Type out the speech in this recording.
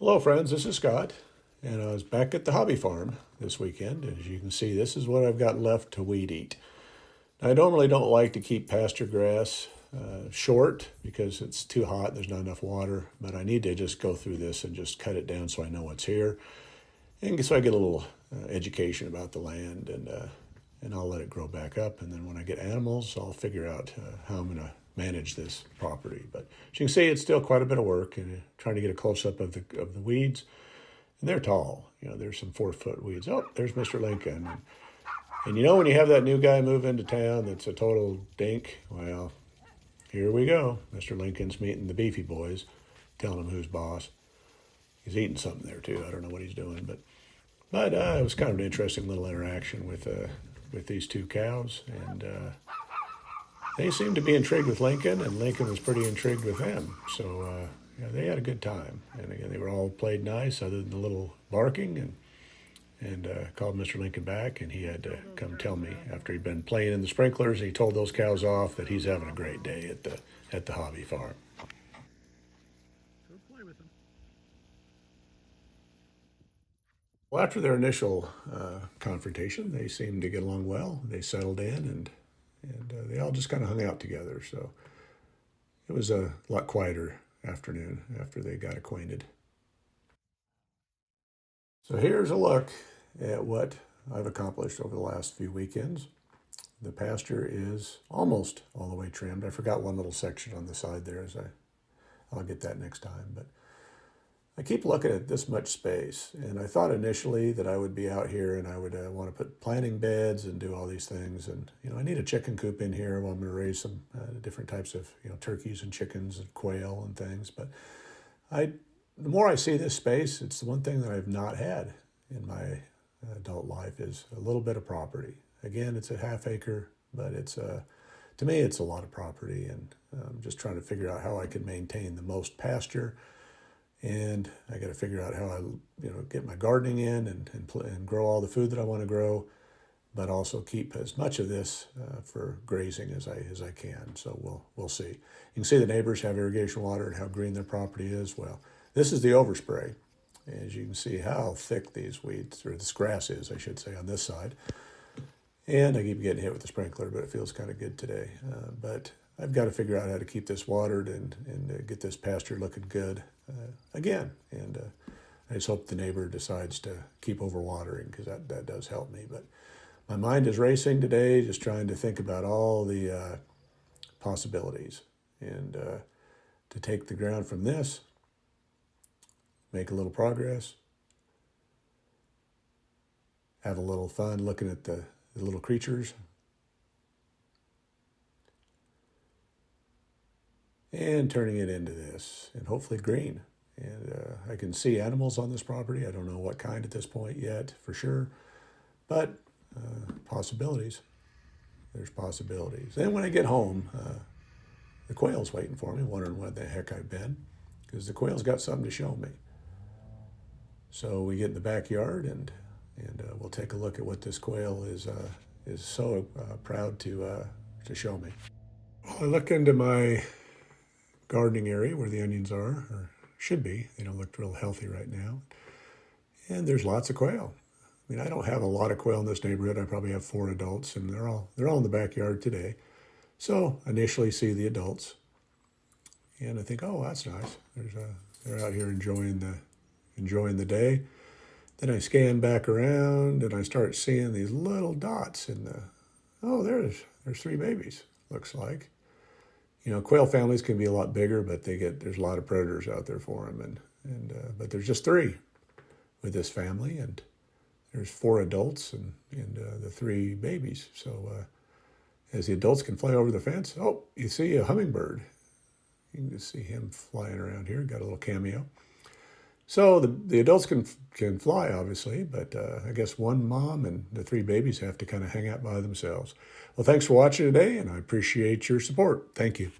Hello friends, this is Scott, and I was back at the hobby farm this weekend. As you can see, this is what I've got left to weed eat. Now, I normally don't like to keep pasture grass short because it's too hot, there's not enough water, but I need to just go through this and just cut it down so I know what's here. And so I get a little education about the land, and I'll let it grow back up. And then when I get animals, I'll figure out how I'm going to manage this property. But as you can see, it's still quite a bit of work, and trying to get a close-up of the weeds. And they're tall. You know, there's some 4-foot weeds. Oh, there's Mr. Lincoln. And you know when you have that new guy move into town that's a total dink? Well, here we go. Mr. Lincoln's meeting the beefy boys, telling them who's boss. He's eating something there too. I don't know what he's doing, but it was kind of an interesting little interaction with these two cows, and they seemed to be intrigued with Lincoln, and Lincoln was pretty intrigued with them. So yeah, they had a good time, and again, they were all played nice, other than the little barking, and called Mr. Lincoln back, and he had to come tell me after he'd been playing in the sprinklers, and he told those cows off that he's having a great day at the hobby farm. Go play with them. Well, after their initial confrontation, they seemed to get along well. They settled in, and they all just kind of hung out together. So it was a lot quieter afternoon after they got acquainted. So here's a look at what I've accomplished over the last few weekends. The pasture is almost all the way trimmed. I forgot one little section on the side there, I'll get that next time. But I keep looking at this much space, and I thought initially that I would be out here and I would want to put planting beds and do all these things. And I need a chicken coop in here. Well, I'm going to raise some different types of turkeys and chickens and quail and things. But the more I see this space, it's the one thing that I've not had in my adult life is a little bit of property. Again, it's a half acre, but to me, it's a lot of property, and I'm just trying to figure out how I can maintain the most pasture. And I got to figure out how I, get my gardening in and grow all the food that I want to grow, but also keep as much of this for grazing as I can. So we'll see. You can see the neighbors have irrigation water and how green their property is. Well, this is the overspray. As you can see how thick these weeds, or this grass is, I should say, on this side. And I keep getting hit with the sprinkler, but it feels kind of good today. But I've got to figure out how to keep this watered and get this pasture looking good again. And I just hope the neighbor decides to keep overwatering, because that does help me. But my mind is racing today, just trying to think about all the possibilities, and to take the ground from this, make a little progress, have a little fun looking at the little creatures, and turning it into this, and hopefully green. And I can see animals on this property. I don't know what kind at this point yet for sure, but possibilities. There's possibilities. Then when I get home, the quail's waiting for me, wondering where the heck I've been, because the quail's got something to show me. So we get in the backyard, and we'll take a look at what this quail is so proud to show me. Well, I look into my gardening area where the onions are, or should be. They don't look real healthy right now. And there's lots of quail. I mean, I don't have a lot of quail in this neighborhood. I probably have 4 adults, and they're all in the backyard today. So initially see the adults, and I think, oh, that's nice. They're out here enjoying the day. Then I scan back around, and I start seeing these little dots in there's 3 babies, looks like. Quail families can be a lot bigger, but there's a lot of predators out there for them, but there's just 3 with this family, and there's 4 adults and the 3 babies. So as the adults can fly over the fence, oh, you see a hummingbird. You can just see him flying around here. Got a little cameo. So the adults can fly, obviously, but I guess one mom and the 3 babies have to kind of hang out by themselves. Well, thanks for watching today, and I appreciate your support. Thank you.